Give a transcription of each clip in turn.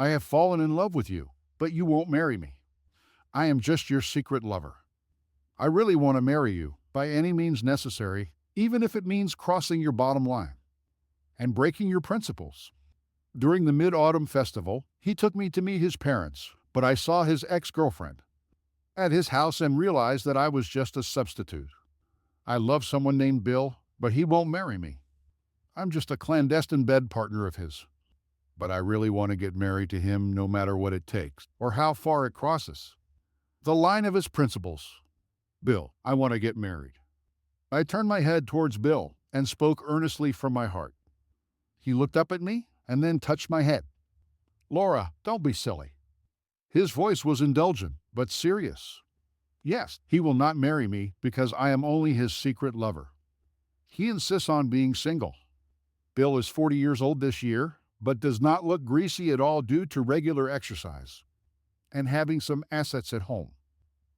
I have fallen in love with you, but you won't marry me. I am just your secret lover. I really want to marry you, by any means necessary, even if it means crossing your bottom line and breaking your principles. During the Mid-Autumn Festival, he took me to meet his parents, but I saw his ex-girlfriend at his house and realized that I was just a substitute. I love someone named Bill, but he won't marry me. I'm just a clandestine bed partner of his. But I really want to get married to him no matter what it takes, or how far it crosses the line of his principles. Bill, I want to get married. I turned my head towards Bill and spoke earnestly from my heart. He looked up at me and then touched my head. Laura, don't be silly. His voice was indulgent, but serious. Yes, he will not marry me because I am only his secret lover. He insists on being single. Bill is 40 years old this year, but does not look greasy at all due to regular exercise and having some assets at home.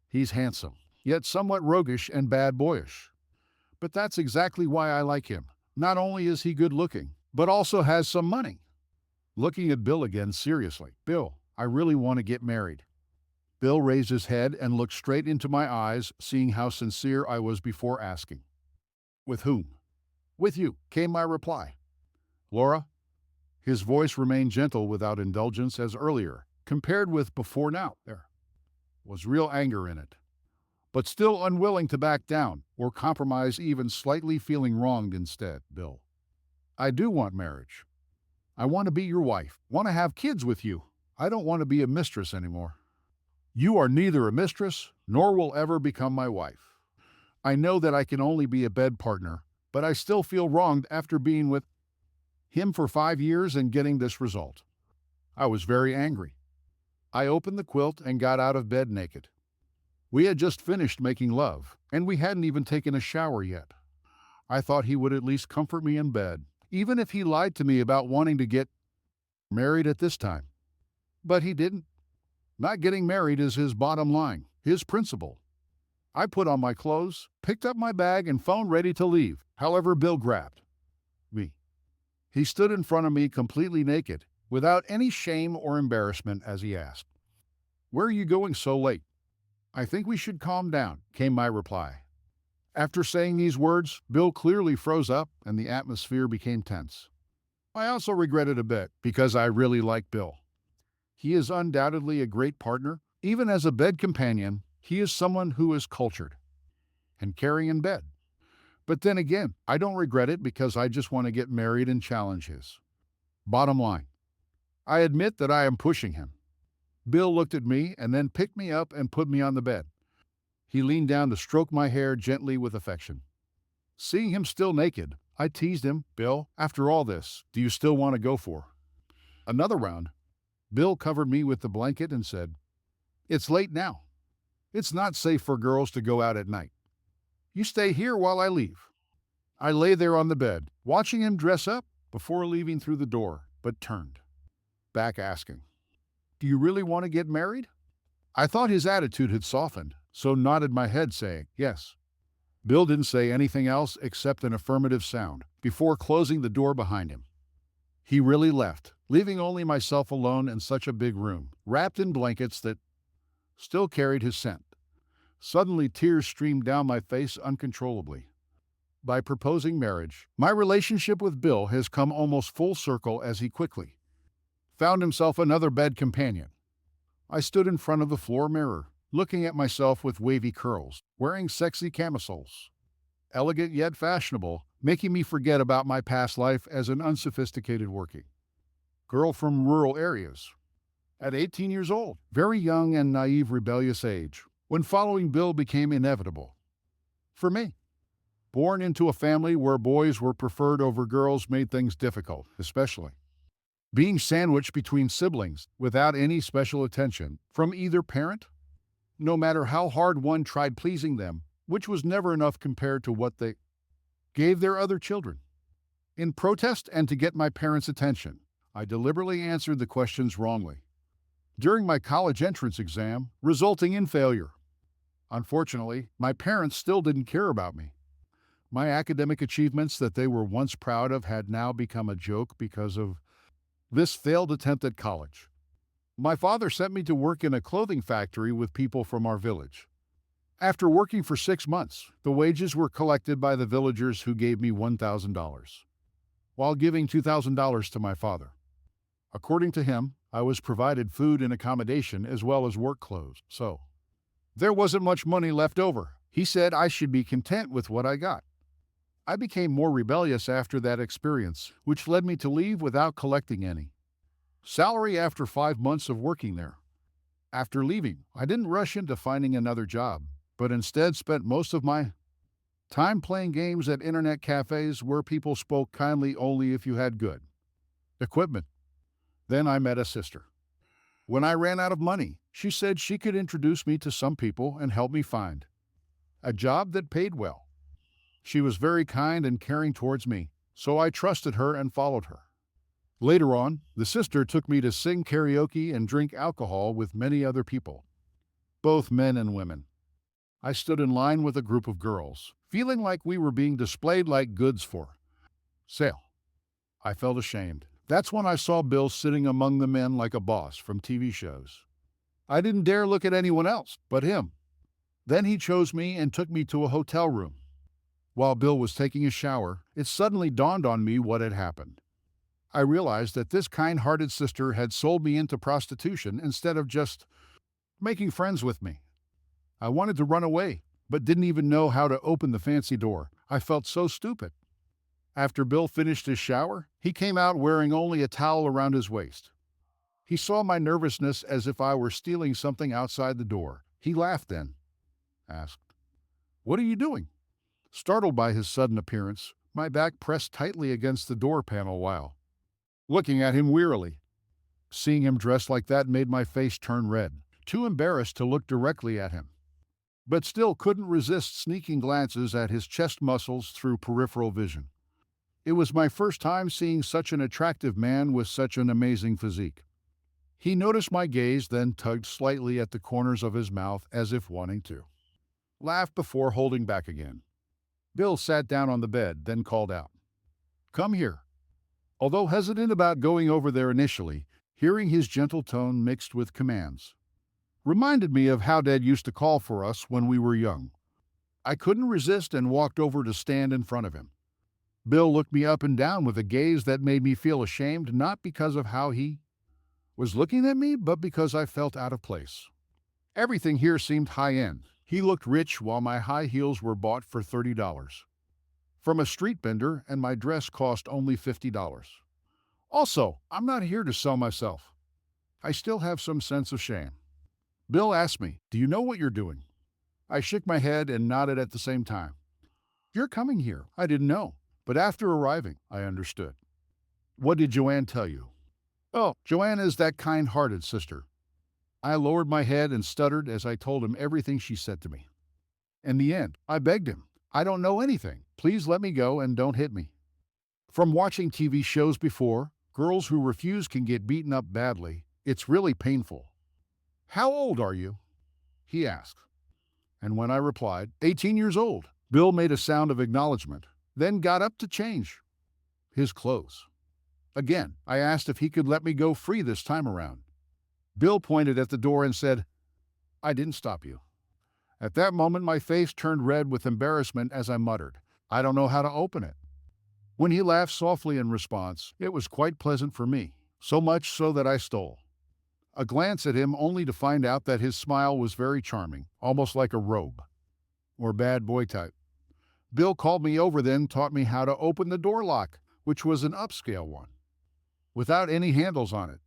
He's handsome, yet somewhat roguish and bad boyish. But that's exactly why I like him. Not only is he good looking, but also has some money. Looking at Bill again seriously. Bill, I really want to get married. Bill raised his head and looked straight into my eyes, seeing how sincere I was before asking. With whom? With you, came my reply. Laura? His voice remained gentle without indulgence as earlier, compared with before now. There was real anger in it. But still unwilling to back down or compromise, even slightly feeling wronged instead. Bill, I do want marriage. I want to be your wife, want to have kids with you. I don't want to be a mistress anymore. You are neither a mistress nor will ever become my wife. I know that I can only be a bed partner, but I still feel wronged after being with him for 5 years and getting this result. I was very angry. I opened the quilt and got out of bed naked. We had just finished making love, and we hadn't even taken a shower yet. I thought he would at least comfort me in bed, even if he lied to me about wanting to get married at this time. But he didn't. Not getting married is his bottom line, his principle. I put on my clothes, picked up my bag, and phone ready to leave. However, Bill grabbed me. He stood in front of me completely naked, without any shame or embarrassment, as he asked, "Where are you going so late?" "I think we should calm down," came my reply. After saying these words, Bill clearly froze up and the atmosphere became tense. I also regretted a bit because I really like Bill. He is undoubtedly a great partner. Even as a bed companion, he is someone who is cultured and caring in bed. But then again, I don't regret it because I just want to get married and challenge his bottom line. I admit that I am pushing him. Bill looked at me and then picked me up and put me on the bed. He leaned down to stroke my hair gently with affection. Seeing him still naked, I teased him. "Bill, after all this, do you still want to go for another round?" Bill covered me with the blanket and said, "It's late now. It's not safe for girls to go out at night. You stay here while I leave." I lay there on the bed, watching him dress up before leaving through the door, but turned back asking, "Do you really want to get married?" I thought his attitude had softened, so nodded my head saying, "Yes." Bill didn't say anything else except an affirmative sound before closing the door behind him. He really left, leaving only myself alone in such a big room, wrapped in blankets that still carried his scent. Suddenly, tears streamed down my face uncontrollably. By proposing marriage, my relationship with Bill has come almost full circle as he quickly found himself another bed companion. I stood in front of the floor mirror, looking at myself with wavy curls, wearing sexy camisoles. Elegant yet fashionable, making me forget about my past life as an unsophisticated working girl from rural areas. At 18 years old, very young and naive rebellious age, when following Bill became inevitable. For me, born into a family where boys were preferred over girls made things difficult, especially being sandwiched between siblings without any special attention from either parent. No matter how hard one tried pleasing them, which was never enough compared to what they gave their other children. In protest and to get my parents' attention, I deliberately answered the questions wrongly during my college entrance exam, resulting in failure. Unfortunately, my parents still didn't care about me. My academic achievements that they were once proud of had now become a joke because of this failed attempt at college. My father sent me to work in a clothing factory with people from our village. After working for 6 months, the wages were collected by the villagers who gave me $1,000, while giving $2,000 to my father. According to him, I was provided food and accommodation as well as work clothes, so there wasn't much money left over. He said I should be content with what I got. I became more rebellious after that experience, which led me to leave without collecting any salary after 5 months of working there. After leaving, I didn't rush into finding another job, but instead spent most of my time playing games at internet cafes where people spoke kindly only if you had good equipment. Then I met a sister. When I ran out of money, she said she could introduce me to some people and help me find a job that paid well. She was very kind and caring towards me, so I trusted her and followed her. Later on, the sister took me to sing karaoke and drink alcohol with many other people, both men and women. I stood in line with a group of girls, feeling like we were being displayed like goods for sale. I felt ashamed. That's when I saw Bill sitting among the men like a boss from TV shows. I didn't dare look at anyone else but him. Then he chose me and took me to a hotel room. While Bill was taking a shower, it suddenly dawned on me what had happened. I realized that this kind-hearted sister had sold me into prostitution instead of just making friends with me. I wanted to run away, but didn't even know how to open the fancy door. I felt so stupid. After Bill finished his shower, he came out wearing only a towel around his waist. He saw my nervousness as if I were stealing something outside the door. He laughed then, asked, "What are you doing?" Startled by his sudden appearance, my back pressed tightly against the door panel while looking at him wearily. Seeing him dressed like that made my face turn red, too embarrassed to look directly at him, but still couldn't resist sneaking glances at his chest muscles through peripheral vision. It was my first time seeing such an attractive man with such an amazing physique. He noticed my gaze, then tugged slightly at the corners of his mouth as if wanting to laugh before holding back again. Bill sat down on the bed, then called out, "Come here." Although hesitant about going over there initially, hearing his gentle tone mixed with commands reminded me of how Dad used to call for us when we were young. I couldn't resist and walked over to stand in front of him. Bill looked me up and down with a gaze that made me feel ashamed, not because of how he was looking at me, but because I felt out of place. Everything here seemed high-end. He looked rich while my high heels were bought for $30 from a street vendor and my dress cost only $50. Also, I'm not here to sell myself. I still have some sense of shame. Bill asked me, "Do you know what you're doing?" I shook my head and nodded at the same time. "You're coming here." I didn't know, but after arriving, I understood. "What did Joanne tell you?" "Oh, Joanne is that kind-hearted sister." I lowered my head and stuttered as I told him everything she said to me. In the end, I begged him, "I don't know anything. Please let me go and don't hit me." From watching TV shows before, girls who refuse can get beaten up badly. It's really painful. "How old are you?" he asked. And when I replied, 18 years old, Bill made a sound of acknowledgement, then got up to change his clothes. Again, I asked if he could let me go free this time around. Bill pointed at the door and said, "I didn't stop you." At that moment, my face turned red with embarrassment as I muttered, "I don't know how to open it." When he laughed softly in response, it was quite pleasant for me, so much so that I stole a glance at him only to find out that his smile was very charming, almost like a robe or bad boy type. Bill called me over then, taught me how to open the door lock, which was an upscale one, without any handles on it.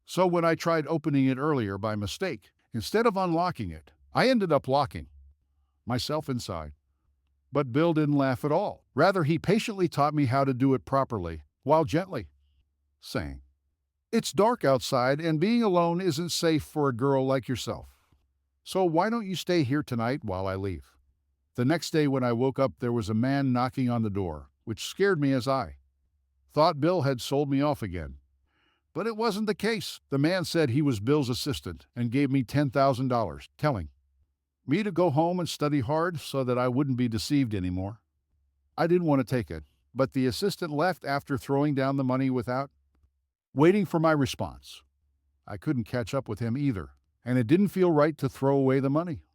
So when I tried opening it earlier by mistake, instead of unlocking it, I ended up locking myself inside. But Bill didn't laugh at all. Rather, he patiently taught me how to do it properly, while gently saying, "It's dark outside and being alone isn't safe for a girl like yourself. So why don't you stay here tonight while I leave?" The next day when I woke up, there was a man knocking on the door, which scared me as I thought Bill had sold me off again. But it wasn't the case. The man said he was Bill's assistant and gave me $10,000, telling me to go home and study hard so that I wouldn't be deceived anymore. I didn't want to take it, but the assistant left after throwing down the money without waiting for my response. I couldn't catch up with him either, and it didn't feel right to throw away the money.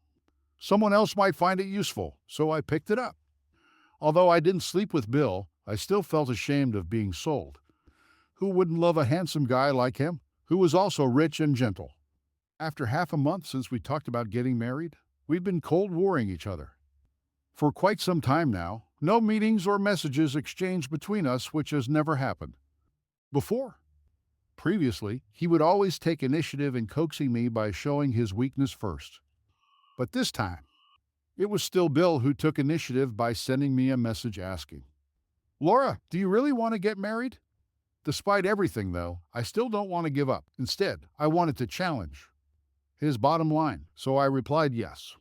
Someone else might find it useful, so I picked it up. Although I didn't sleep with Bill, I still felt ashamed of being sold. Who wouldn't love a handsome guy like him, who was also rich and gentle? After half a month since we talked about getting married, we'd been cold warring each other. For quite some time now, no meetings or messages exchanged between us, which has never happened. Before, previously, he would always take initiative in coaxing me by showing his weakness first. But this time, it was still Bill who took initiative by sending me a message asking, "Laura, do you really want to get married?" Despite everything, though, I still don't want to give up. Instead, I wanted to challenge his bottom line, so I replied yes.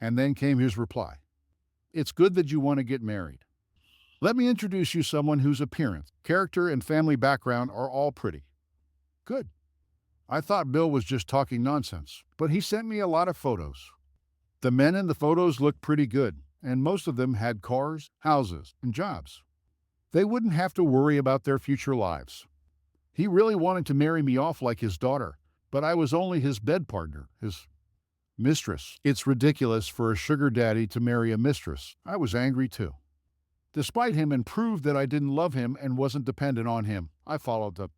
And then came his reply. "It's good that you want to get married. Let me introduce you someone whose appearance, character, and family background are all pretty." Good. I thought Bill was just talking nonsense, but he sent me a lot of photos. The men in the photos looked pretty good, and most of them had cars, houses, and jobs. They wouldn't have to worry about their future lives. He really wanted to marry me off like his daughter, but I was only his bed partner, his mistress. It's ridiculous for a sugar daddy to marry a mistress. I was angry too. Despite him and proved that I didn't love him and wasn't dependent on him, I followed the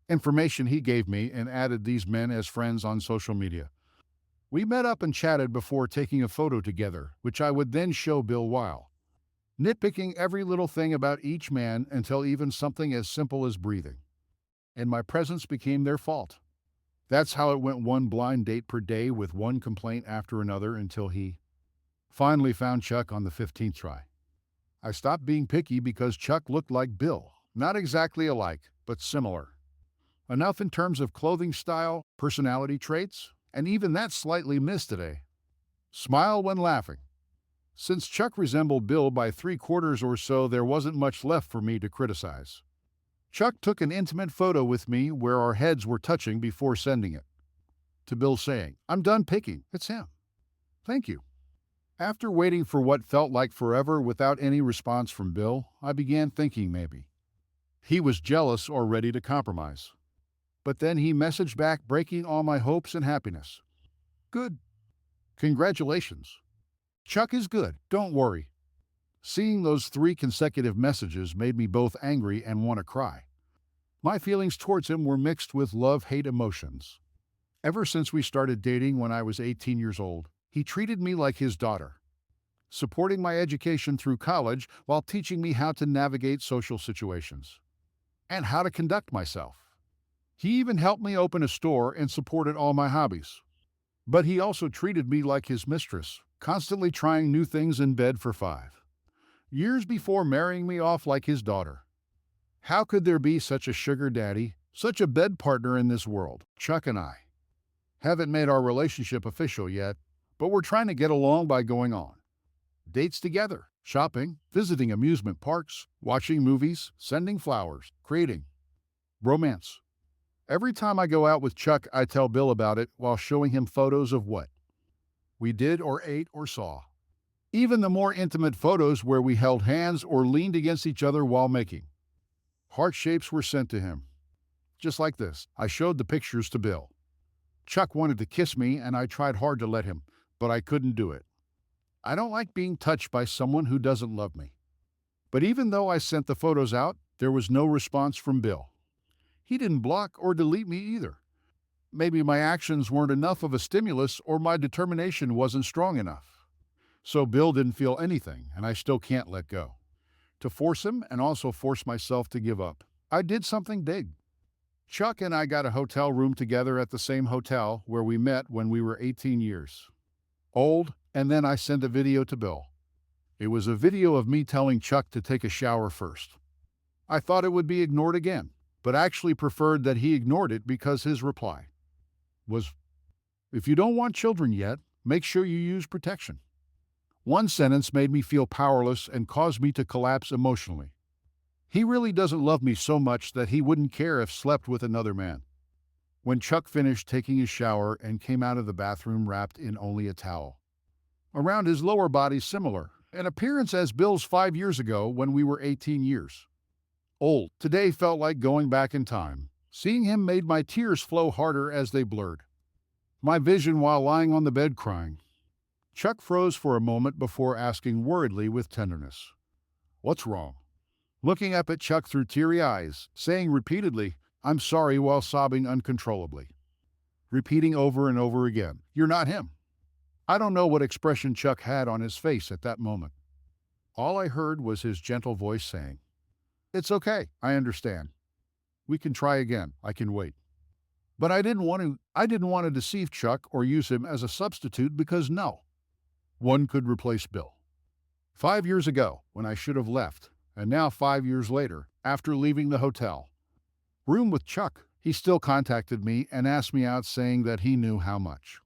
information he gave me and added these men as friends on social media. We met up and chatted before taking a photo together, which I would then show Bill while nitpicking every little thing about each man until even something as simple as breathing. And my presence became their fault. That's how it went, one blind date per day with one complaint after another until he finally found Chuck on the 15th try. I stopped being picky because Chuck looked like Bill. Not exactly alike, but similar. Enough in terms of clothing style, personality traits, and even that slightly missed today. Smile when laughing. Since Chuck resembled Bill by 3/4 or so, there wasn't much left for me to criticize. Chuck took an intimate photo with me where our heads were touching before sending it. To Bill saying, "I'm done picking, it's him. Thank you." After waiting for what felt like forever without any response from Bill, I began thinking maybe he was jealous or ready to compromise. But then he messaged back, breaking all my hopes and happiness. "Good. Congratulations. Chuck is good, don't worry." Seeing those 3 consecutive messages made me both angry and want to cry. My feelings towards him were mixed with love-hate emotions. Ever since we started dating when I was 18 years old, he treated me like his daughter, supporting my education through college while teaching me how to navigate social situations and how to conduct myself. He even helped me open a store and supported all my hobbies. But he also treated me like his mistress, constantly trying new things in bed for 5 years before marrying me off like his daughter. How could there be such a sugar daddy, such a bed partner in this world? Chuck and I haven't made our relationship official yet, but we're trying to get along by going on dates together, shopping, visiting amusement parks, watching movies, sending flowers, creating romance. Every time I go out with Chuck, I tell Bill about it while showing him photos of what we did or ate or saw. Even the more intimate photos where we held hands or leaned against each other while making heart shapes were sent to him. Just like this, I showed the pictures to Bill. Chuck wanted to kiss me and I tried hard to let him, but I couldn't do it. I don't like being touched by someone who doesn't love me. But even though I sent the photos out, there was no response from Bill. He didn't block or delete me either. Maybe my actions weren't enough of a stimulus or my determination wasn't strong enough. So Bill didn't feel anything, and I still can't let go. To force him and also force myself to give up, I did something big. Chuck and I got a hotel room together at the same hotel where we met when we were 18 years old, and then I sent a video to Bill. It was a video of me telling Chuck to take a shower first. I thought it would be ignored again, but actually preferred that he ignored it because his reply was, "If you don't want children yet, make sure you use protection." One sentence made me feel powerless and caused me to collapse emotionally. He really doesn't love me so much that he wouldn't care if slept with another man. When Chuck finished taking his shower and came out of the bathroom wrapped in only a towel, around his lower body similar, an appearance as Bill's 5 years ago when we were 18 years old. Today felt like going back in time. Seeing him made my tears flow harder as they blurred my vision while lying on the bed crying. Chuck froze for a moment before asking worriedly with tenderness, "What's wrong?" Looking up at Chuck through teary eyes, saying repeatedly, "I'm sorry," while sobbing uncontrollably. Repeating over and over again, "You're not him." I don't know what expression Chuck had on his face at that moment. All I heard was his gentle voice saying, "It's okay, I understand. We can try again, I can wait." But I didn't want to deceive Chuck or use him as a substitute because no one could replace Bill. 5 years ago, when I should have left, and now 5 years later, after leaving the hotel room with Chuck, he still contacted me and asked me out, saying that he knew how much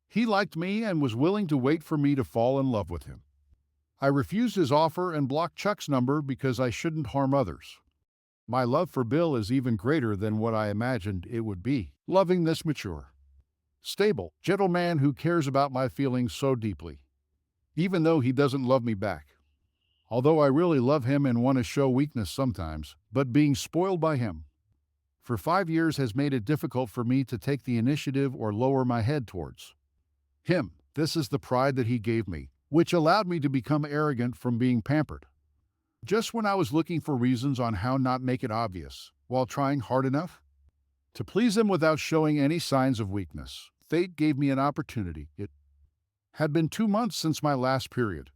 he liked me and was willing to wait for me to fall in love with him. I refused his offer and blocked Chuck's number because I shouldn't harm others. My love for Bill is even greater than what I imagined it would be, loving this mature, stable, gentle man who cares about my feelings so deeply, even though he doesn't love me back. Although I really love him and want to show weakness sometimes, but being spoiled by him for 5 years has made it difficult for me to take the initiative or lower my head towards him. This is the pride that he gave me, which allowed me to become arrogant from being pampered. Just when I was looking for reasons on how not make it obvious, while trying hard enough to please him without showing any signs of weakness, fate gave me an opportunity. It had been 2 months since my last period.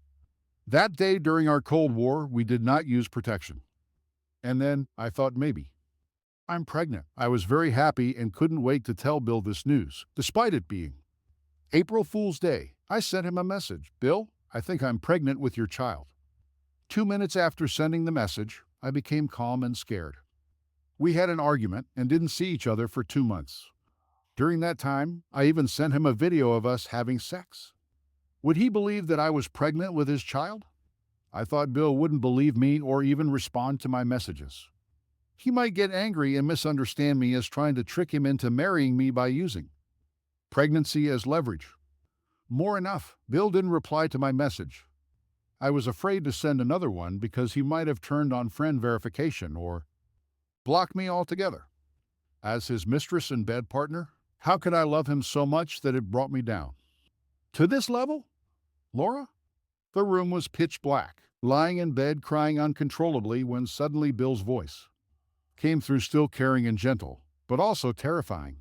That day during our Cold War, we did not use protection. And then I thought maybe I'm pregnant. I was very happy and couldn't wait to tell Bill this news, despite it being April Fool's Day. I sent him a message. "Bill, I think I'm pregnant with your child." 2 minutes after sending the message, I became calm and scared. We had an argument and didn't see each other for 2 months. During that time, I even sent him a video of us having sex. Would he believe that I was pregnant with his child? I thought Bill wouldn't believe me or even respond to my messages. He might get angry and misunderstand me as trying to trick him into marrying me by using pregnancy as leverage. More enough, Bill didn't reply to my message. I was afraid to send another one because he might have turned on friend verification or blocked me altogether. As his mistress and bed partner, how could I love him so much that it brought me down to this level? Laura? The room was pitch black, lying in bed crying uncontrollably when suddenly Bill's voice came through, still caring and gentle, but also terrifying.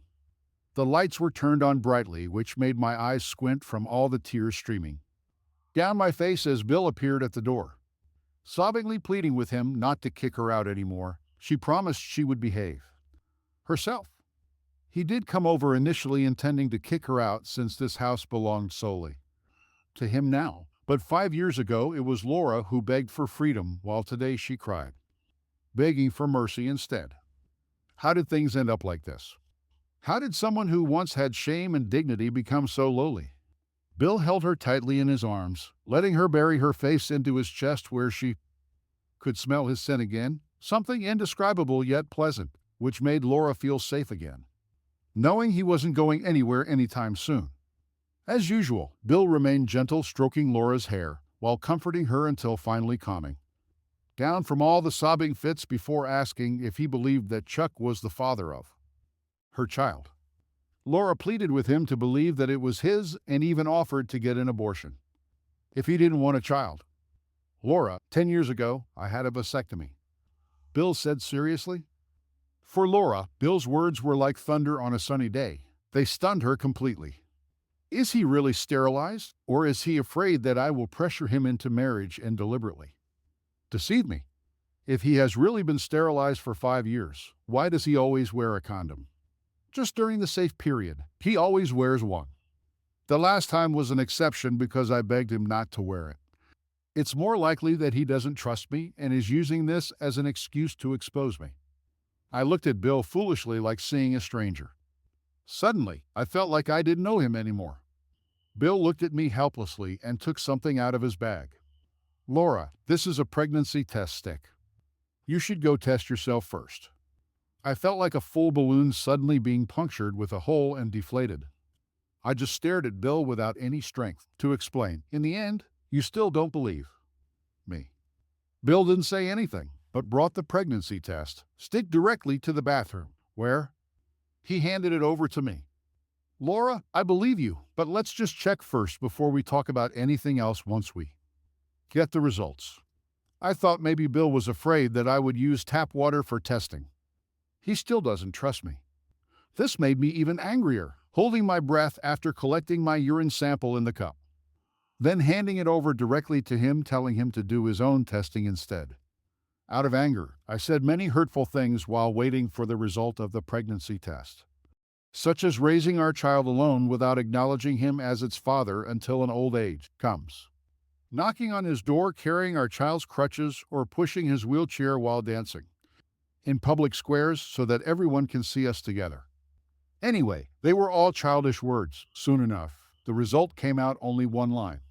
The lights were turned on brightly, which made my eyes squint from all the tears streaming down my face as Bill appeared at the door, sobbingly pleading with him not to kick her out anymore. She promised she would behave herself. He did come over initially intending to kick her out since this house belonged solely to him now. But 5 years ago it was Laura who begged for freedom, while today she cried, begging for mercy instead. How did things end up like this? How did someone who once had shame and dignity become so lowly? Bill held her tightly in his arms, letting her bury her face into his chest where she could smell his scent again, something indescribable yet pleasant, which made Laura feel safe again, knowing he wasn't going anywhere anytime soon. As usual, Bill remained gentle, stroking Laura's hair, while comforting her until finally calming down from all the sobbing fits before asking if he believed that Chuck was the father of her child. Laura pleaded with him to believe that it was his and even offered to get an abortion if he didn't want a child. "Laura, 10 years ago, I had a vasectomy," Bill said seriously. For Laura, Bill's words were like thunder on a sunny day. They stunned her completely. Is he really sterilized, or is he afraid that I will pressure him into marriage and deliberately deceive me? If he has really been sterilized for 5 years, why does he always wear a condom? Just during the safe period, he always wears one. The last time was an exception because I begged him not to wear it. It's more likely that he doesn't trust me and is using this as an excuse to expose me. I looked at Bill foolishly, like seeing a stranger. Suddenly, I felt like I didn't know him anymore. Bill looked at me helplessly and took something out of his bag. "Laura, this is a pregnancy test stick. You should go test yourself first." I felt like a full balloon suddenly being punctured with a hole and deflated. I just stared at Bill without any strength to explain. "In the end, you still don't believe me." Bill didn't say anything, but brought the pregnancy test stick directly to the bathroom, Where? He handed it over to me. Laura, I believe you, but let's just check first before we talk about anything else once we get the results. I thought maybe Bill was afraid that I would use tap water for testing. He still doesn't trust me. This made me even angrier, holding my breath after collecting my urine sample in the cup, then handing it over directly to him, telling him to do his own testing instead. Out of anger, I said many hurtful things while waiting for the result of the pregnancy test, such as raising our child alone without acknowledging him as its father until an old age comes, knocking on his door carrying our child's crutches, or pushing his wheelchair while dancing in public squares so that everyone can see us together. Anyway, they were all childish words. Soon enough, the result came out. Only one line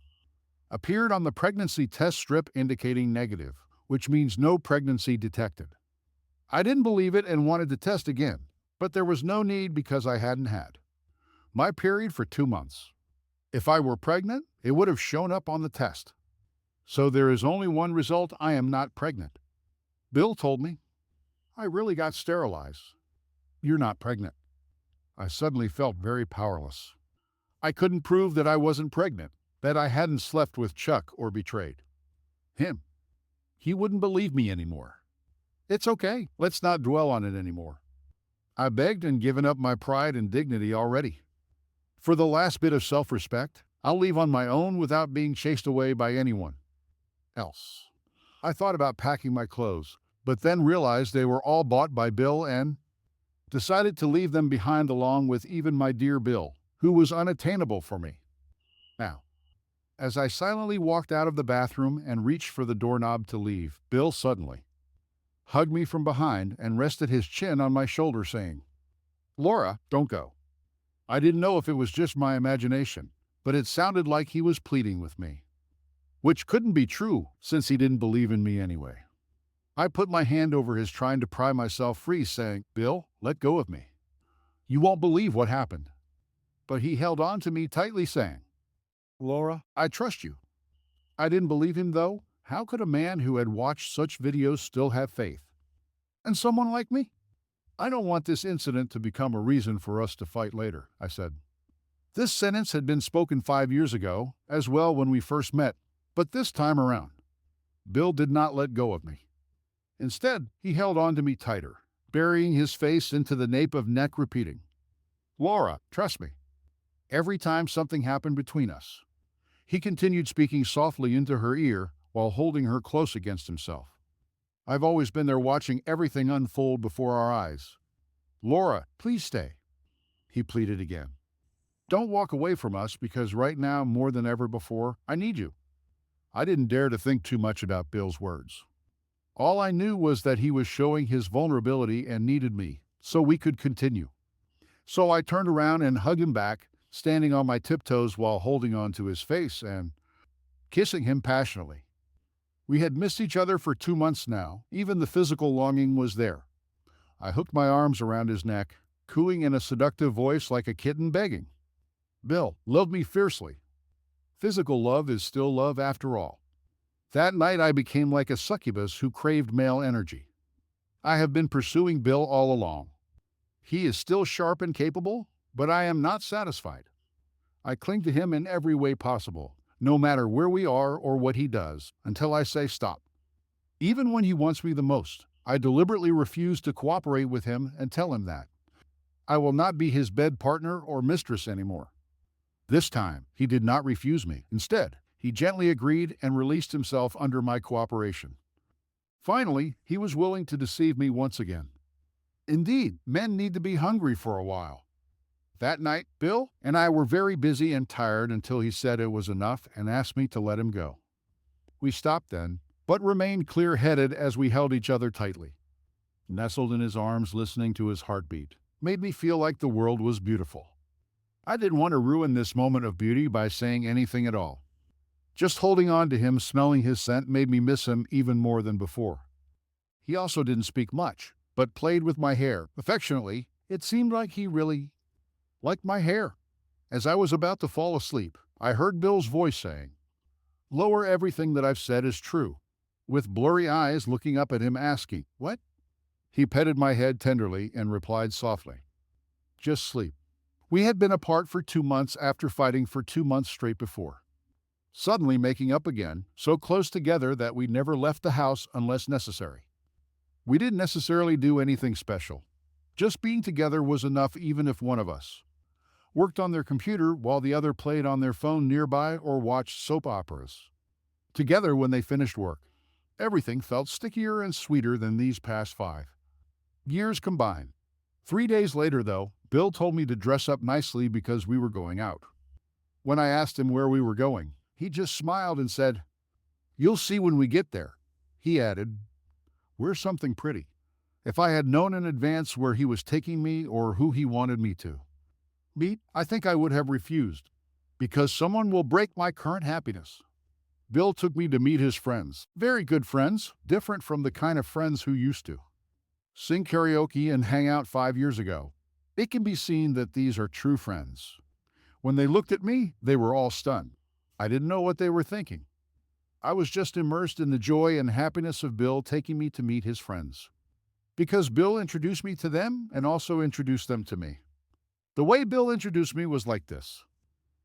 appeared on the pregnancy test strip indicating negative, which means no pregnancy detected. I didn't believe it and wanted to test again, but there was no need because I hadn't had my period for 2 months. If I were pregnant, it would have shown up on the test. So there is only one result: I am not pregnant. Bill told me. I really got sterilized. You're not pregnant. I suddenly felt very powerless. I couldn't prove that I wasn't pregnant, that I hadn't slept with Chuck or betrayed him. He wouldn't believe me anymore. It's okay, let's not dwell on it anymore. I begged and given up my pride and dignity already. For the last bit of self-respect, I'll leave on my own without being chased away by anyone else. I thought about packing my clothes, but then realized they were all bought by Bill and decided to leave them behind along with even my dear Bill, who was unattainable for me. Now, as I silently walked out of the bathroom and reached for the doorknob to leave, Bill suddenly hugged me from behind and rested his chin on my shoulder, saying, Laura, don't go. I didn't know if it was just my imagination, but it sounded like he was pleading with me, which couldn't be true since he didn't believe in me anyway. I put my hand over his, trying to pry myself free, saying, Bill, let go of me. You won't believe what happened. But he held on to me tightly, saying, Laura, I trust you. I didn't believe him, though. How could a man who had watched such videos still have faith? And someone like me? I don't want this incident to become a reason for us to fight later, I said. This sentence had been spoken 5 years ago, as well, when we first met, but this time around, Bill did not let go of me. Instead, he held on to me tighter, burying his face into the nape of neck, repeating, Laura, trust me. Every time something happened between us, he continued speaking softly into her ear while holding her close against himself. I've always been there watching everything unfold before our eyes. Laura, please stay, he pleaded again. Don't walk away from us, because right now, more than ever before, I need you. I didn't dare to think too much about Bill's words. All I knew was that he was showing his vulnerability and needed me, so we could continue. So I turned around and hugged him back, standing on my tiptoes while holding on to his face and kissing him passionately. We had missed each other for 2 months now. Even the physical longing was there. I hooked my arms around his neck, cooing in a seductive voice like a kitten, begging, Bill, love me fiercely. Physical love is still love after all. That night I became like a succubus who craved male energy. I have been pursuing Bill all along. He is still sharp and capable, but I am not satisfied. I cling to him in every way possible, no matter where we are or what he does, until I say stop. Even when he wants me the most, I deliberately refuse to cooperate with him and tell him that I will not be his bed partner or mistress anymore. This time, he did not refuse me. Instead, he gently agreed and released himself under my cooperation. Finally, he was willing to deceive me once again. Indeed, men need to be hungry for a while. That night, Bill and I were very busy and tired until he said it was enough and asked me to let him go. We stopped then, but remained clear-headed as we held each other tightly. Nestled in his arms, listening to his heartbeat, made me feel like the world was beautiful. I didn't want to ruin this moment of beauty by saying anything at all. Just holding on to him, smelling his scent, made me miss him even more than before. He also didn't speak much, but played with my hair affectionately. It seemed like he really liked my hair. As I was about to fall asleep, I heard Bill's voice saying, Lower, everything that I've said is true. With blurry eyes looking up at him, asking, What? He petted my head tenderly and replied softly, "Just sleep." We had been apart for 2 months after fighting for 2 months straight before. Suddenly making up again, so close together that we never left the house unless necessary. We didn't necessarily do anything special. Just being together was enough even if one of us worked on their computer while the other played on their phone nearby or watched soap operas. Together when they finished work, everything felt stickier and sweeter than these past 5 years combined. 3 days later, though, Bill told me to dress up nicely because we were going out. When I asked him where we were going, he just smiled and said, "You'll see when we get there." He added, "We're something pretty." If I had known in advance where he was taking me or who he wanted me to meet, I think I would have refused, because someone will break my current happiness. Bill took me to meet his friends. Very good friends, different from the kind of friends who used to sing karaoke and hang out 5 years ago. It can be seen that these are true friends. When they looked at me, they were all stunned. I didn't know what they were thinking. I was just immersed in the joy and happiness of Bill taking me to meet his friends. Because Bill introduced me to them and also introduced them to me. The way Bill introduced me was like this: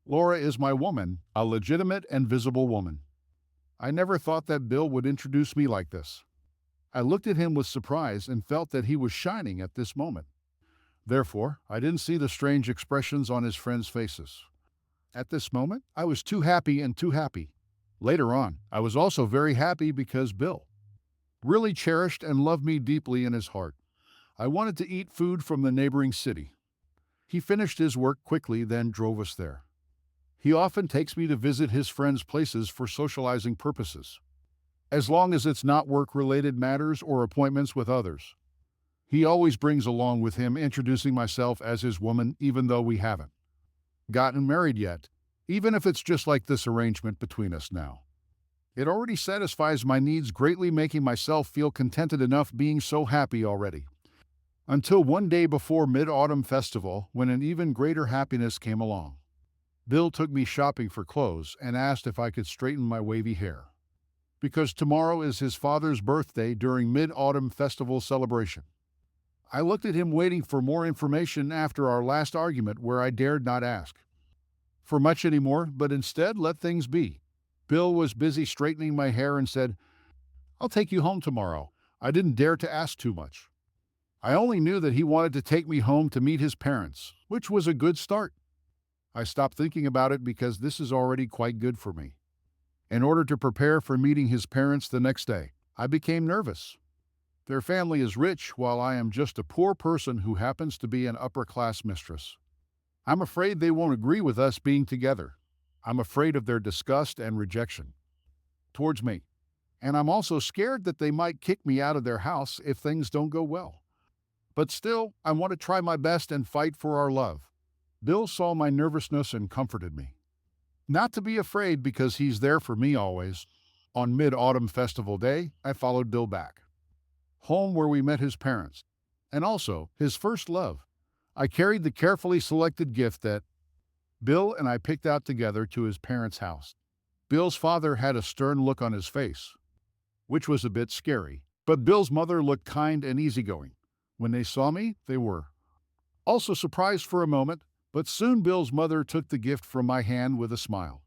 "Laura is my woman, a legitimate and visible woman." I never thought that Bill would introduce me like this. I looked at him with surprise and felt that he was shining at this moment. Therefore, I didn't see the strange expressions on his friends' faces. At this moment, I was too happy and too happy. Later on, I was also very happy because Bill really cherished and loved me deeply in his heart. I wanted to eat food from the neighboring city. He finished his work quickly, then drove us there. He often takes me to visit his friends' places for socializing purposes, as long as it's not work-related matters or appointments with others. He always brings along with him introducing myself as his woman, even though we haven't gotten married yet, even if it's just like this arrangement between us now. It already satisfies my needs greatly, making myself feel contented enough being so happy already. Until one day before Mid-Autumn Festival, when an even greater happiness came along. Bill took me shopping for clothes and asked if I could straighten my wavy hair, because tomorrow is his father's birthday during Mid-Autumn Festival celebration. I looked at him waiting for more information after our last argument, where I dared not ask for much anymore, but instead let things be. Bill was busy straightening my hair and said, "I'll take you home tomorrow." I didn't dare to ask too much. I only knew that he wanted to take me home to meet his parents, which was a good start. I stopped thinking about it because this is already quite good for me. In order to prepare for meeting his parents the next day, I became nervous. Their family is rich, while I am just a poor person who happens to be an upper-class mistress. I'm afraid they won't agree with us being together. I'm afraid of their disgust and rejection towards me. And I'm also scared that they might kick me out of their house if things don't go well. But still, I want to try my best and fight for our love. Bill saw my nervousness and comforted me. Not to be afraid, because he's there for me always. On Mid-Autumn Festival Day, I followed Bill back home, where we met his parents, and also his first love. I carried the carefully selected gift that Bill and I picked out together to his parents' house. Bill's father had a stern look on his face, which was a bit scary, but Bill's mother looked kind and easygoing. When they saw me, they were also surprised for a moment, but soon Bill's mother took the gift from my hand with a smile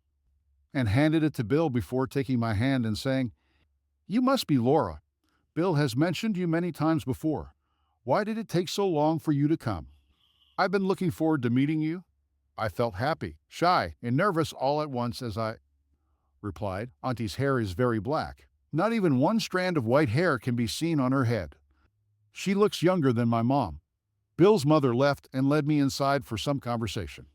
and handed it to Bill before taking my hand and saying, "You must be Laura. Bill has mentioned you many times before. Why did it take so long for you to come? I've been looking forward to meeting you." I felt happy, shy, and nervous all at once as I replied, "Auntie's hair is very black. Not even one strand of white hair can be seen on her head. She looks younger than my mom." Bill's mother left and led me inside for some conversation,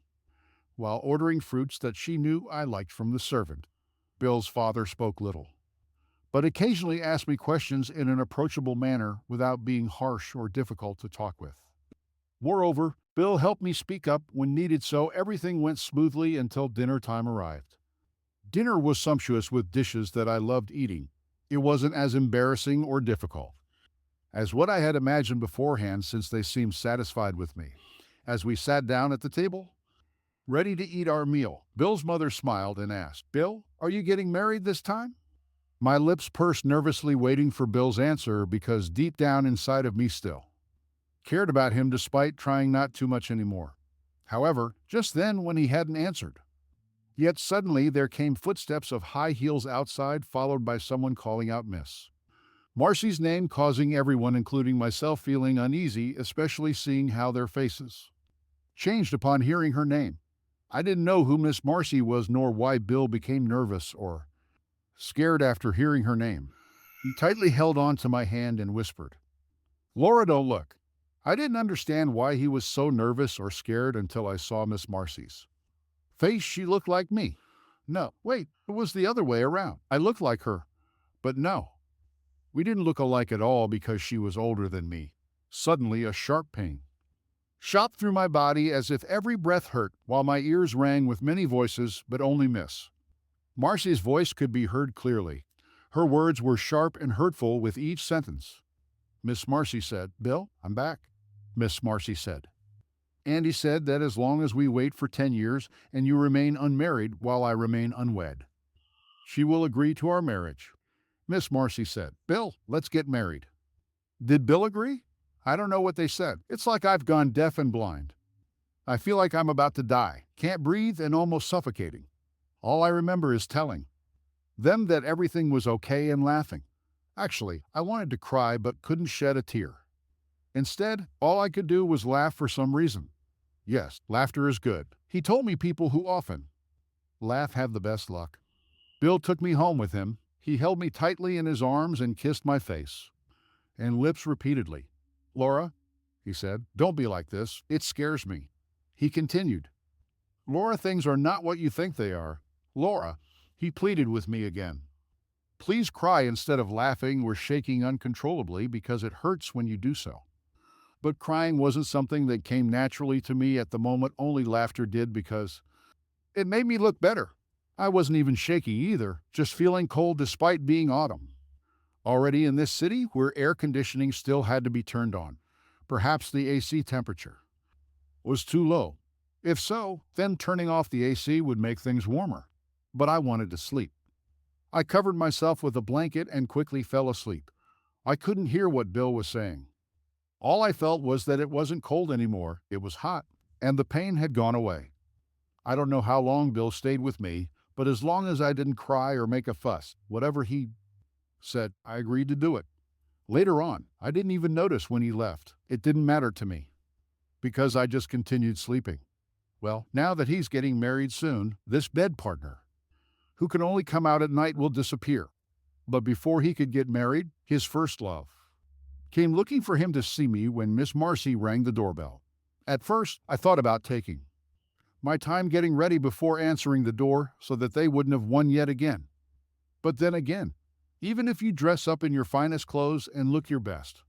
while ordering fruits that she knew I liked from the servant. Bill's father spoke little, but occasionally asked me questions in an approachable manner without being harsh or difficult to talk with. Moreover, Bill helped me speak up when needed, so everything went smoothly until dinner time arrived. Dinner was sumptuous with dishes that I loved eating. It wasn't as embarrassing or difficult as what I had imagined beforehand, since they seemed satisfied with me. As we sat down at the table, ready to eat our meal, Bill's mother smiled and asked, "Bill, are you getting married this time?" My lips pursed nervously, waiting for Bill's answer because deep down inside of me still cared about him despite trying not too much anymore. However, just then when he hadn't answered, yet suddenly there came footsteps of high heels outside, followed by someone calling out Miss Marcy's name, causing everyone, including myself, feeling uneasy, especially seeing how their faces changed upon hearing her name. I didn't know who Miss Marcy was nor why Bill became nervous or scared after hearing her name. He tightly held on to my hand and whispered, "Laura, don't look." I didn't understand why he was so nervous or scared until I saw Miss Marcy's face. She looked like me. No, wait, it was the other way around. I looked like her. But no, we didn't look alike at all because she was older than me. Suddenly, a sharp pain shot through my body as if every breath hurt, while my ears rang with many voices, but only Miss Marcy's voice could be heard clearly. Her words were sharp and hurtful with each sentence. Miss Marcy said, "Bill, I'm back." Miss Marcy said, "Andy said that as long as we wait for 10 years and you remain unmarried while I remain unwed, she will agree to our marriage." Miss Marcy said, "Bill, let's get married." Did Bill agree? I don't know what they said. It's like I've gone deaf and blind. I feel like I'm about to die, can't breathe and almost suffocating. All I remember is telling them that everything was okay and laughing. Actually, I wanted to cry but couldn't shed a tear. Instead, all I could do was laugh for some reason. Yes, laughter is good. He told me people who often laugh have the best luck. Bill took me home with him. He held me tightly in his arms and kissed my face and lips repeatedly. "Laura," he said, "don't be like this. It scares me." He continued, "Laura, things are not what you think they are. Laura," he pleaded with me again, "please cry instead of laughing or shaking uncontrollably because it hurts when you do so." But crying wasn't something that came naturally to me at the moment, only laughter did because it made me look better. I wasn't even shaking either, just feeling cold despite being autumn. Already in this city where air conditioning still had to be turned on. Perhaps the AC temperature was too low. If so, then turning off the AC would make things warmer. But I wanted to sleep. I covered myself with a blanket and quickly fell asleep. I couldn't hear what Bill was saying. All I felt was that it wasn't cold anymore, it was hot, and the pain had gone away. I don't know how long Bill stayed with me, but as long as I didn't cry or make a fuss, whatever he said, I agreed to do it. Later on, I didn't even notice when he left. It didn't matter to me, because I just continued sleeping. Well, now that he's getting married soon, this bed partner, who can only come out at night, will disappear. But before he could get married, his first love came looking for him to see me when Miss Marcy rang the doorbell. At first, I thought about taking my time getting ready before answering the door so that they wouldn't have won yet again. But then again, even if you dress up in your finest clothes and look your best,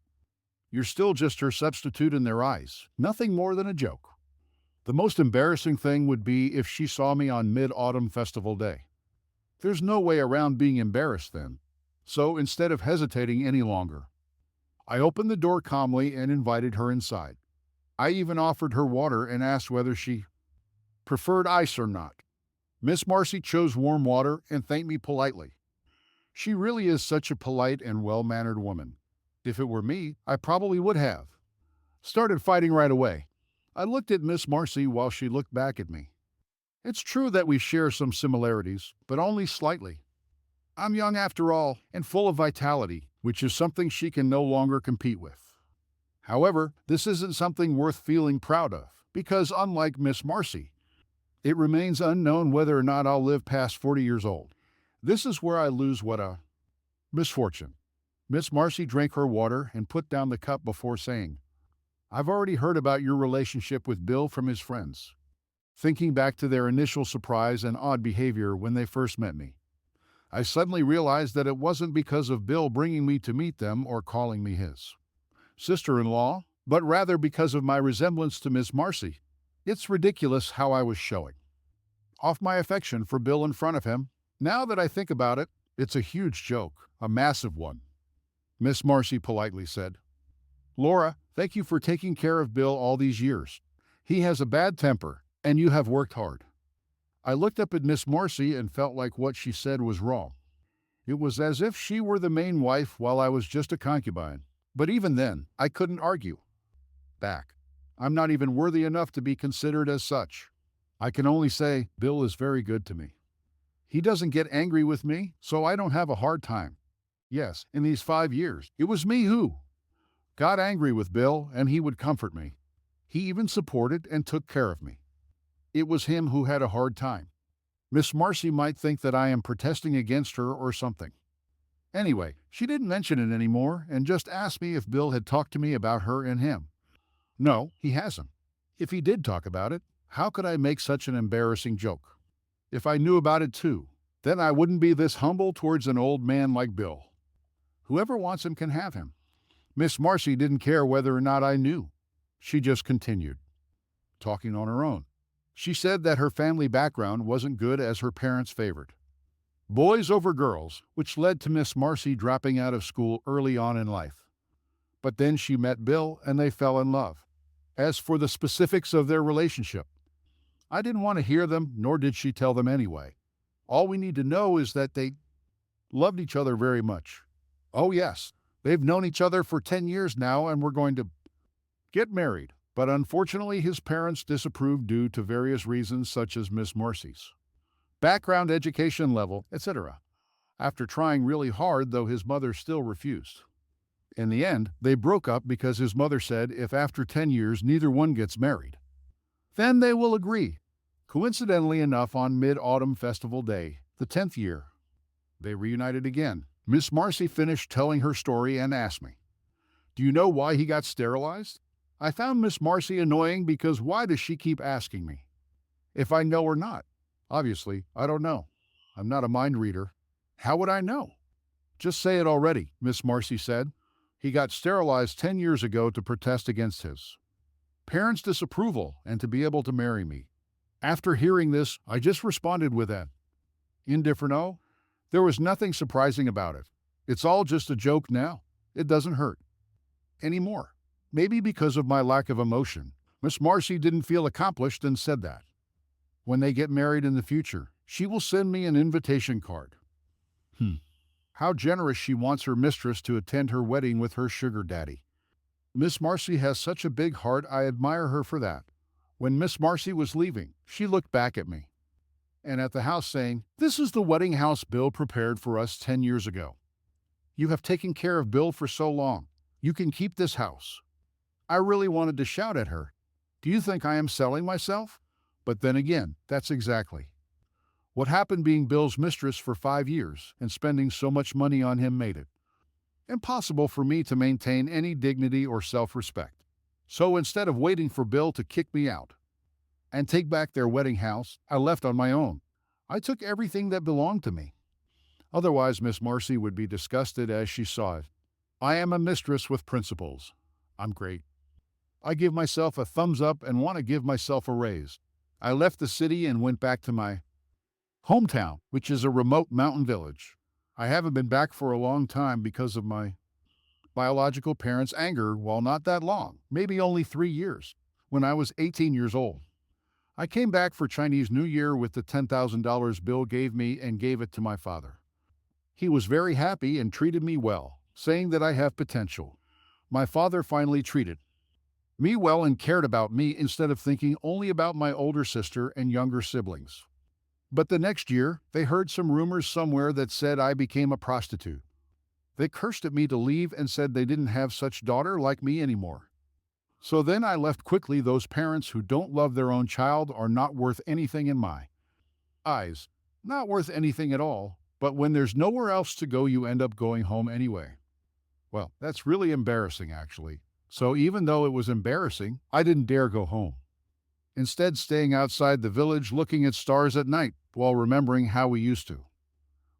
you're still just her substitute in their eyes, nothing more than a joke. The most embarrassing thing would be if she saw me on Mid-Autumn Festival Day. There's no way around being embarrassed then. So instead of hesitating any longer, I opened the door calmly and invited her inside. I even offered her water and asked whether she preferred ice or not. Miss Marcy chose warm water and thanked me politely. She really is such a polite and well-mannered woman. If it were me, I probably would have started fighting right away. I looked at Miss Marcy while she looked back at me. It's true that we share some similarities, but only slightly. I'm young after all, and full of vitality, which is something she can no longer compete with. However, this isn't something worth feeling proud of, because unlike Miss Marcy, it remains unknown whether or not I'll live past 40 years old. This is where I lose what a misfortune. Miss Marcy drank her water and put down the cup before saying, "I've already heard about your relationship with Bill from his friends." Thinking back to their initial surprise and odd behavior when they first met me, I suddenly realized that it wasn't because of Bill bringing me to meet them or calling me his sister-in-law, but rather because of my resemblance to Miss Marcy. It's ridiculous how I was showing off my affection for Bill in front of him. Now that I think about it, it's a huge joke, a massive one. Miss Marcy politely said, "Laura, thank you for taking care of Bill all these years. He has a bad temper, and you have worked hard." I looked up at Miss Marcy and felt like what she said was wrong. It was as if she were the main wife while I was just a concubine. But even then, I couldn't argue back. I'm not even worthy enough to be considered as such. I can only say, Bill is very good to me. He doesn't get angry with me, so I don't have a hard time. Yes, in these 5 years, it was me who got angry with Bill, and he would comfort me. He even supported and took care of me. It was him who had a hard time. Miss Marcy might think that I am protesting against her or something. Anyway, she didn't mention it anymore and just asked me if Bill had talked to me about her and him. No, he hasn't. If he did talk about it, how could I make such an embarrassing joke? If I knew about it too, then I wouldn't be this humble towards an old man like Bill. Whoever wants him can have him. Miss Marcy didn't care whether or not I knew. She just continued, talking on her own. She said that her family background wasn't good as her parents favored boys over girls, which led to Miss Marcy dropping out of school early on in life. But then she met Bill and they fell in love. As for the specifics of their relationship, I didn't want to hear them, nor did she tell them anyway. All we need to know is that they loved each other very much. Oh, yes, they've known each other for 10 years now and we're going to get married. But unfortunately, his parents disapproved due to various reasons such as Miss Marcy's background, education level, etc. After trying really hard, though, his mother still refused. In the end, they broke up because his mother said if after 10 years neither one gets married, then they will agree. Coincidentally enough, on Mid-Autumn Festival Day, the 10th year, they reunited again. Miss Marcy finished telling her story and asked me, "Do you know why he got sterilized?" I found Miss Marcy annoying because why does she keep asking me if I know or not? Obviously, I don't know. I'm not a mind reader. How would I know? Just say it already, Miss Marcy said. He got sterilized 10 years ago to protest against his parents' disapproval and to be able to marry me. After hearing this, I just responded with an indifferent "oh." There was nothing surprising about it. It's all just a joke now. It doesn't hurt anymore. Maybe because of my lack of emotion, Miss Marcy didn't feel accomplished and said that when they get married in the future, she will send me an invitation card. How generous she wants her mistress to attend her wedding with her sugar daddy. Miss Marcy has such a big heart. I admire her for that. When Miss Marcy was leaving, she looked back at me and at the house saying, "This is the wedding house Bill prepared for us 10 years ago. You have taken care of Bill for so long. You can keep this house." I really wanted to shout at her, "Do you think I am selling myself?" But then again, that's exactly what happened. Being Bill's mistress for 5 years and spending so much money on him made it impossible for me to maintain any dignity or self-respect. So instead of waiting for Bill to kick me out and take back their wedding house, I left on my own. I took everything that belonged to me. Otherwise, Miss Marcy would be disgusted as she saw it. I am a mistress with principles. I'm great. I give myself a thumbs up and want to give myself a raise. I left the city and went back to my hometown, which is a remote mountain village. I haven't been back for a long time because of my biological parents' anger. Well, not that long, maybe only 3 years, when I was 18 years old. I came back for Chinese New Year with the $10,000 Bill gave me and gave it to my father. He was very happy and treated me well, saying that I have potential. My father finally treated me well and cared about me instead of thinking only about my older sister and younger siblings. But the next year, they heard some rumors somewhere that said I became a prostitute. They cursed at me to leave and said they didn't have such daughter like me anymore. So then I left quickly. Those parents who don't love their own child are not worth anything in my eyes. Not worth anything at all, but when there's nowhere else to go, you end up going home anyway. Well, that's really embarrassing, actually. So even though it was embarrassing, I didn't dare go home. Instead, staying outside the village looking at stars at night while remembering how we used to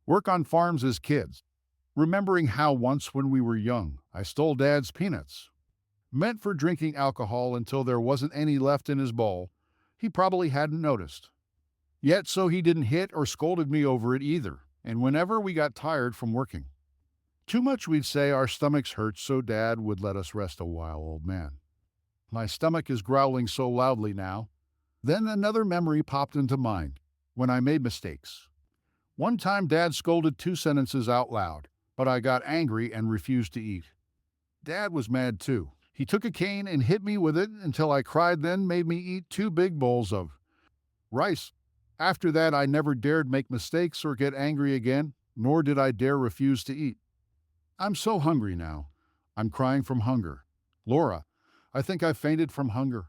work on farms as kids. Remembering how once when we were young, I stole Dad's peanuts, meant for drinking alcohol until there wasn't any left in his bowl. He probably hadn't noticed yet, so he didn't hit or scolded me over it either. And whenever we got tired from working too much, we'd say our stomachs hurt, so Dad would let us rest a while. Old man, my stomach is growling so loudly now. Then another memory popped into mind when I made mistakes. One time, Dad scolded two sentences out loud, but I got angry and refused to eat. Dad was mad too. He took a cane and hit me with it until I cried, then made me eat two big bowls of rice. After that, I never dared make mistakes or get angry again, nor did I dare refuse to eat. I'm so hungry now. I'm crying from hunger. Laura, I think I fainted from hunger.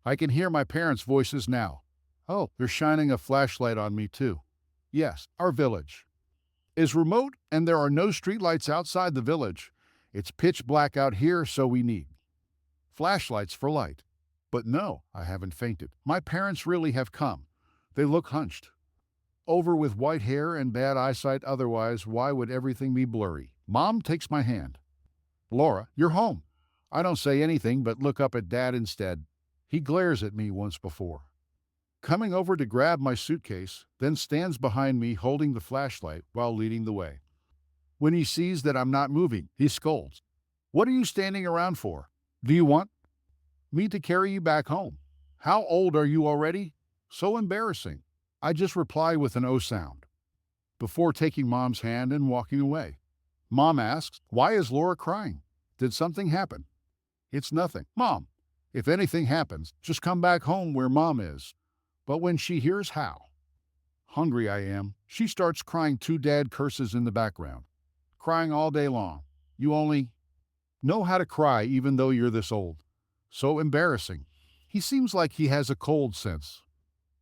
I can hear my parents' voices now. Oh, they're shining a flashlight on me too. Yes, our village is remote and there are no streetlights outside the village. It's pitch black out here, so we need flashlights for light. But no, I haven't fainted. My parents really have come. They look hunched over with white hair and bad eyesight, otherwise, why would everything be blurry? Mom takes my hand. Laura, you're home. I don't say anything but look up at Dad instead. He glares at me once before, coming over to grab my suitcase, then stands behind me holding the flashlight while leading the way. When he sees that I'm not moving, he scolds. What are you standing around for? Do you want me to carry you back home? How old are you already? So embarrassing. I just reply with an O sound before taking Mom's hand and walking away. Mom asks, why is Laura crying? Did something happen? It's nothing. Mom, if anything happens, just come back home where Mom is. But when she hears how hungry I am, she starts crying too. Dad curses in the background. Crying all day long. You only know how to cry even though you're this old. So embarrassing. He seems like he has a cold sense.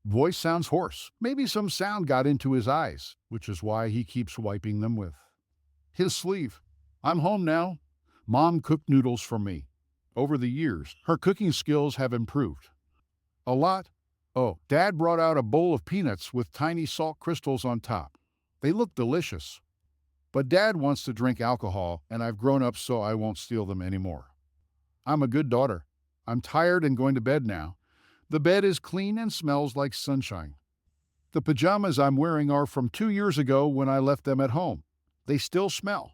Voice sounds hoarse. Maybe some sound got into his eyes, which is why he keeps wiping them with his sleeve. I'm home now. Mom cooked noodles for me. Over the years, her cooking skills have improved a lot. Oh, Dad brought out a bowl of peanuts with tiny salt crystals on top. They look delicious. But Dad wants to drink alcohol, and I've grown up so I won't steal them anymore. I'm a good daughter. I'm tired and going to bed now. The bed is clean and smells like sunshine. The pajamas I'm wearing are from 2 years ago when I left them at home. They still smell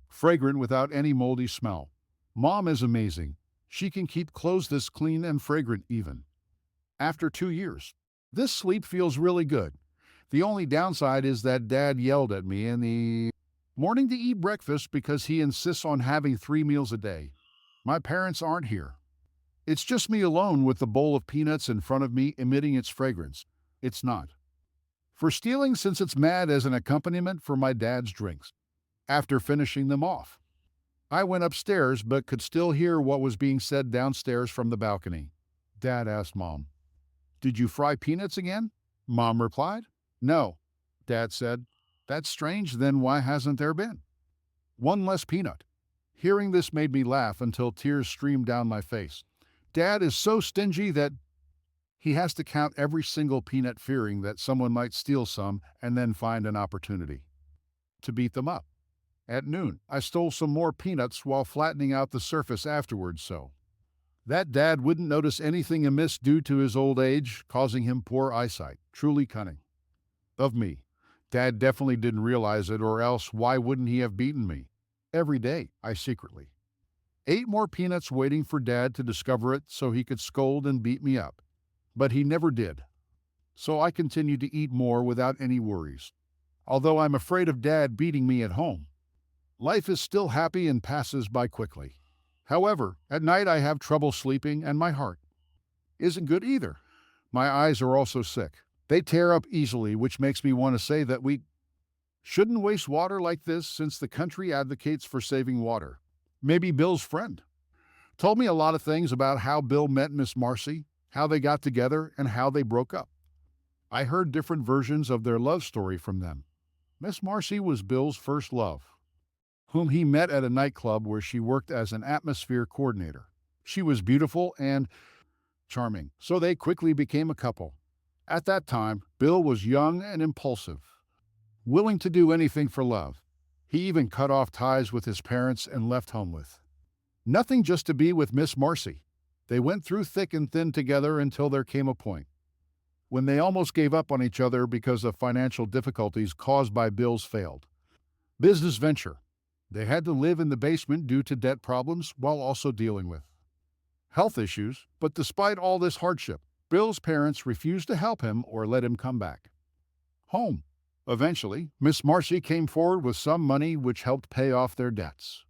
fragrant without any moldy smell. Mom is amazing. She can keep clothes this clean and fragrant even after 2 years. This sleep feels really good. The only downside is that Dad yelled at me in the morning to eat breakfast because he insists on having 3 meals a day. My parents aren't here. It's just me alone with the bowl of peanuts in front of me emitting its fragrance. It's not for stealing since it's mad as an accompaniment for my dad's drinks. After finishing them off, I went upstairs but could still hear what was being said downstairs from the balcony. Dad asked Mom, did you fry peanuts again? Mom replied, no. Dad said, that's strange, then why hasn't there been one less peanut? Hearing this made me laugh until tears streamed down my face. Dad is so stingy that he has to count every single peanut, fearing that someone might steal some and then find an opportunity to beat them up. At noon, I stole some more peanuts while flattening out the surface afterwards so that Dad wouldn't notice anything amiss due to his old age, causing him poor eyesight. Truly cunning of me. Dad definitely didn't realize it, or else why wouldn't he have beaten me? Every day, I secretly ate more peanuts waiting for Dad to discover it so he could scold and beat me up. But he never did. So I continued to eat more without any worries. Although I'm afraid of Dad beating me at home, life is still happy and passes by quickly. However, at night I have trouble sleeping and my heart isn't good either. My eyes are also sick. They tear up easily, which makes me want to say that we shouldn't waste water like this since the country advocates for saving water. Maybe Bill's friend told me a lot of things about how Bill met Miss Marcy, how they got together, and how they broke up. I heard different versions of their love story from them. Miss Marcy was Bill's first love, whom he met at a nightclub where she worked as an atmosphere coordinator. She was beautiful and charming, so they quickly became a couple. At that time, Bill was young and impulsive, willing to do anything for love. He even cut off ties with his parents and left home with nothing just to be with Miss Marcy. They went through thick and thin together until there came a point when they almost gave up on each other because of financial difficulties caused by Bill's failed business venture. They had to live in the basement due to debt problems while also dealing with health issues, but despite all this hardship, Bill's parents refused to help him or let him come back home. Eventually, Miss Marcy came forward with some money which helped pay off their debts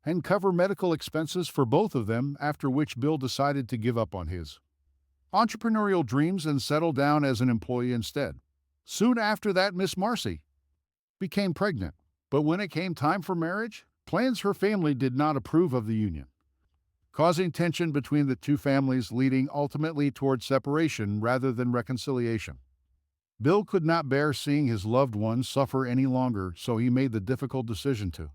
and cover medical expenses for both of them, after which Bill decided to give up on his entrepreneurial dreams and settle down as an employee instead. Soon after that, Miss Marcy became pregnant, but when it came time for marriage, plans her family did not approve of the union, causing tension between the two families, leading ultimately toward separation rather than reconciliation. Bill could not bear seeing his loved ones suffer any longer, so he made the difficult decision to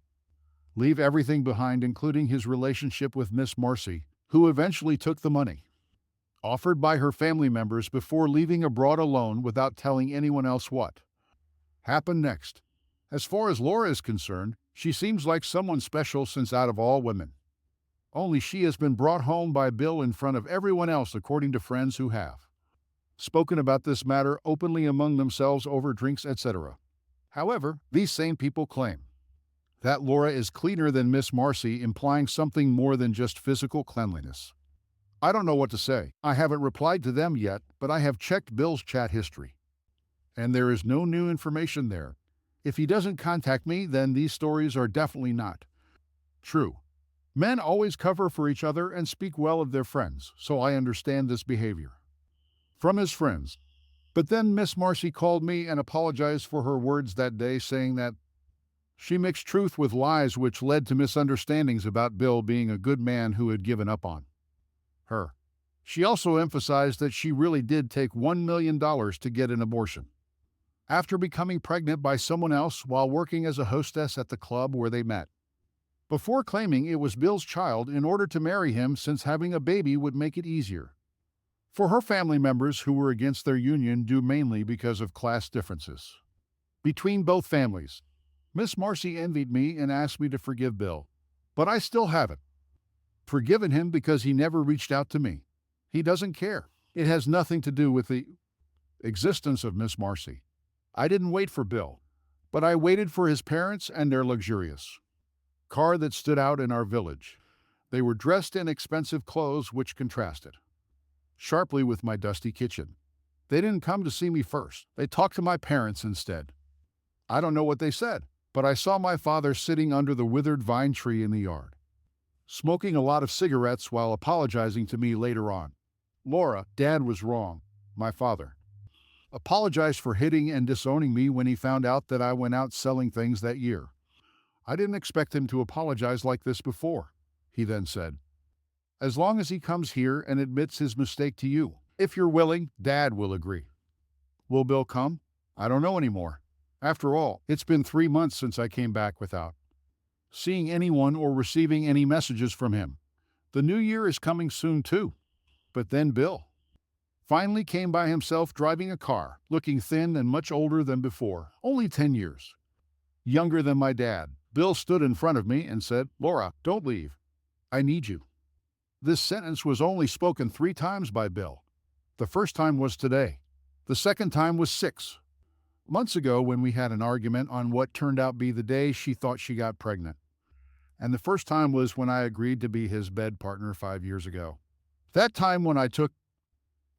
leave everything behind, including his relationship with Miss Marcy, who eventually took the money offered by her family members before leaving abroad alone without telling anyone else what happened next. As far as Laura is concerned, she seems like someone special, since out of all women, only she has been brought home by Bill in front of everyone else, according to friends who have spoken about this matter openly among themselves over drinks, etc. However, these same people claim that Laura is cleaner than Miss Marcy, implying something more than just physical cleanliness. I don't know what to say. I haven't replied to them yet, but I have checked Bill's chat history, and there is no new information there. If he doesn't contact me, then these stories are definitely not true. Men always cover for each other and speak well of their friends, so I understand this behavior from his friends. But then Miss Marcy called me and apologized for her words that day, saying that she mixed truth with lies, which led to misunderstandings about Bill being a good man who had given up on her. She also emphasized that she really did take $1 million to get an abortion after becoming pregnant by someone else while working as a hostess at the club where they met, before claiming it was Bill's child in order to marry him, since having a baby would make it easier for her family members who were against their union, due mainly because of class differences between both families. Miss Marcy envied me and asked me to forgive Bill, but I still haven't forgiven him because he never reached out to me. He doesn't care. It has nothing to do with the existence of Miss Marcy. I didn't wait for Bill, but I waited for his parents and their luxurious car that stood out in our village. They were dressed in expensive clothes, which contrasted sharply with my dusty kitchen. They didn't come to see me first. They talked to my parents instead. I don't know what they said, but I saw my father sitting under the withered vine tree in the yard, smoking a lot of cigarettes while apologizing to me later on. Laura, Dad was wrong. My father apologized for hitting and disowning me when he found out that I went out selling things that year. I didn't expect him to apologize like this before. He then said, as long as he comes here and admits his mistake to you, if you're willing, Dad will agree. Will Bill come? I don't know anymore. After all, it's been 3 months since I came back without seeing anyone or receiving any messages from him. The new year is coming soon too. But then Bill finally came by himself, driving a car, looking thin and much older than before, only 10 years younger than my dad. Bill stood in front of me and said, Laura, don't leave. I need you. This sentence was only spoken 3 times by Bill. The first time was today. The second time was 6 months ago when we had an argument on what turned out to be the day she thought she got pregnant. And the first time was when I agreed to be his bed partner 5 years ago. That time when I took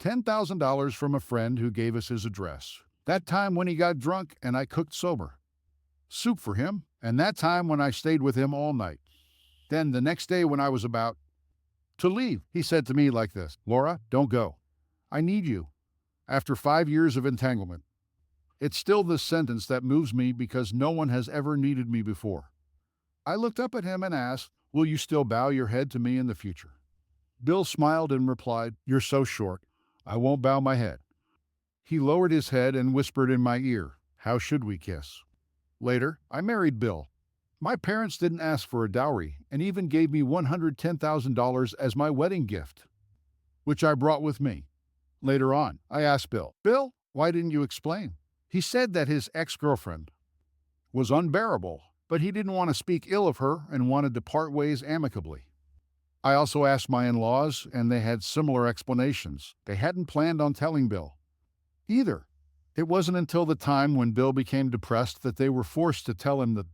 $10,000 from a friend who gave us his address. That time when he got drunk and I cooked sober soup for him. And that time when I stayed with him all night. Then the next day when I was about to leave, he said to me like this, Laura, don't go. I need you. After 5 years of entanglement. It's still this sentence that moves me because no one has ever needed me before. I looked up at him and asked, will you still bow your head to me in the future? Bill smiled and replied, you're so short, I won't bow my head. He lowered his head and whispered in my ear, how should we kiss? Later, I married Bill. My parents didn't ask for a dowry and even gave me $110,000 as my wedding gift, which I brought with me. Later on, I asked Bill, why didn't you explain? He said that his ex-girlfriend was unbearable, but he didn't want to speak ill of her and wanted to part ways amicably. I also asked my in-laws, and they had similar explanations. They hadn't planned on telling Bill either. It wasn't until the time when Bill became depressed that they were forced to tell him the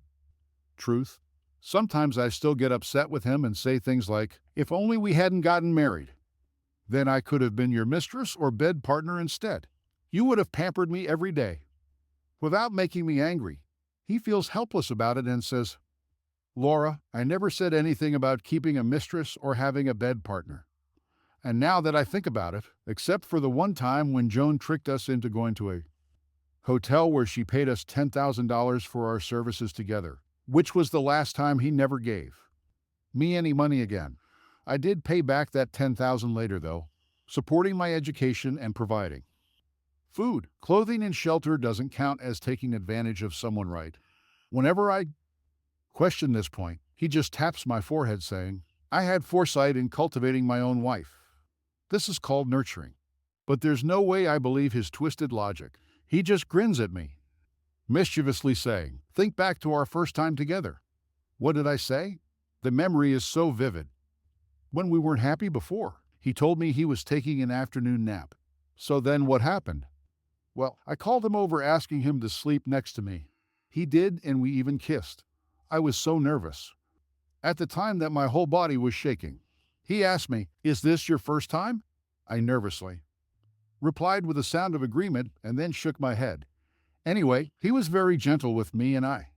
truth. Sometimes I still get upset with him and say things like, if only we hadn't gotten married. Then I could have been your mistress or bed partner instead. You would have pampered me every day. without making me angry. He feels helpless about it and says, Laura, I never said anything about keeping a mistress or having a bed partner. And now that I think about it, except for the one time when Joan tricked us into going to a hotel where she paid us $10,000 for our services together, which was the last time he never gave me any money again. I did pay back that $10,000 later though, supporting my education and providing food, clothing, and shelter doesn't count as taking advantage of someone, right? Whenever I question this point, he just taps my forehead saying, I had foresight in cultivating my own wife. This is called nurturing. But there's no way I believe his twisted logic. He just grins at me, mischievously saying, think back to our first time together. What did I say? The memory is so vivid. When we weren't happy before, he told me he was taking an afternoon nap. So then what happened? Well, I called him over asking him to sleep next to me. He did, and we even kissed. I was so nervous at the time that my whole body was shaking. He asked me, is this your first time? I nervously replied with a sound of agreement and then shook my head. Anyway, he was very gentle with me and I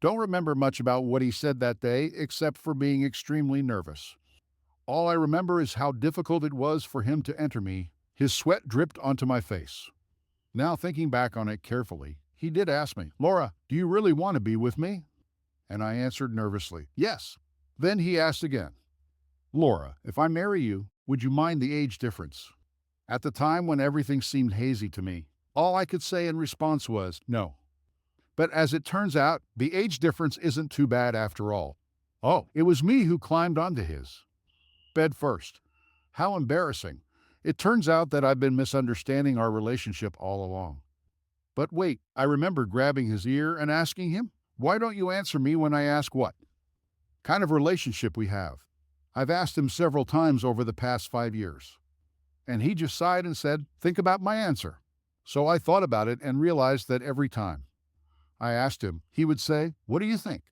don't remember much about what he said that day except for being extremely nervous. All I remember is how difficult it was for him to enter me. His sweat dripped onto my face. Now thinking back on it carefully, he did ask me, Laura, do you really want to be with me? And I answered nervously, yes. Then he asked again, Laura, if I marry you, would you mind the age difference? At the time when everything seemed hazy to me, all I could say in response was, no. But as it turns out, the age difference isn't too bad after all. Oh, it was me who climbed onto his bed first. How embarrassing. It turns out that I've been misunderstanding our relationship all along. But wait, I remember grabbing his ear and asking him, why don't you answer me when I ask what kind of relationship we have? I've asked him several times over the past 5 years. And he just sighed and said, think about my answer. So I thought about it and realized that every time I asked him, he would say, what do you think?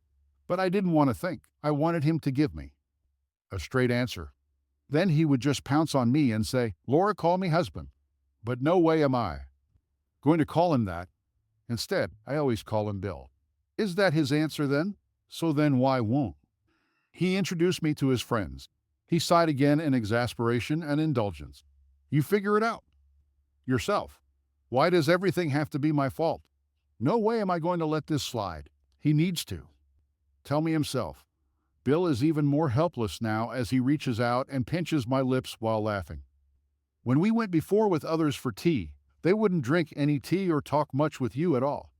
But I didn't want to think. I wanted him to give me a straight answer. Then he would just pounce on me and say, Laura, call me husband. But no way am I going to call him that. Instead, I always call him Bill. Is that his answer then? So then why won't he introduce me to his friends? He sighed again in exasperation and indulgence. You figure it out yourself. Why does everything have to be my fault? No way am I going to let this slide. He needs to tell me himself. Bill is even more helpless now as he reaches out and pinches my lips while laughing. When we went before with others for tea, they wouldn't drink any tea or talk much with you at all.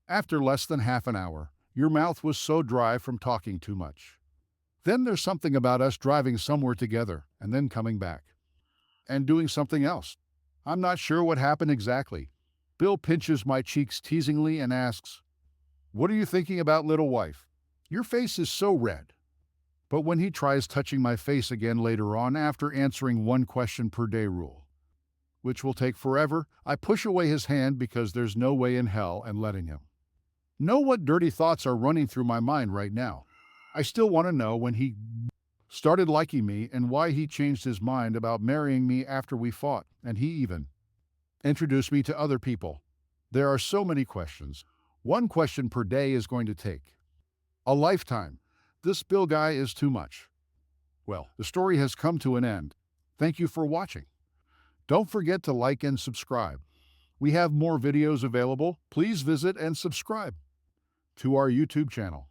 After less than half an hour, your mouth was so dry from talking too much. Then there's something about us driving somewhere together and then coming back and doing something else. I'm not sure what happened exactly. Bill pinches my cheeks teasingly and asks, what are you thinking about, little wife? Your face is so red. But when he tries touching my face again later on after answering one question per day rule, which will take forever, I push away his hand because there's no way in hell I'm letting him know what dirty thoughts are running through my mind right now. I still want to know when he started liking me and why he changed his mind about marrying me after we fought, and he even introduced me to other people. There are so many questions. One question per day is going to take a lifetime. This Bill guy is too much. Well, the story has come to an end. Thank you for watching. Don't forget to like and subscribe. We have more videos available. Please visit and subscribe to our YouTube channel.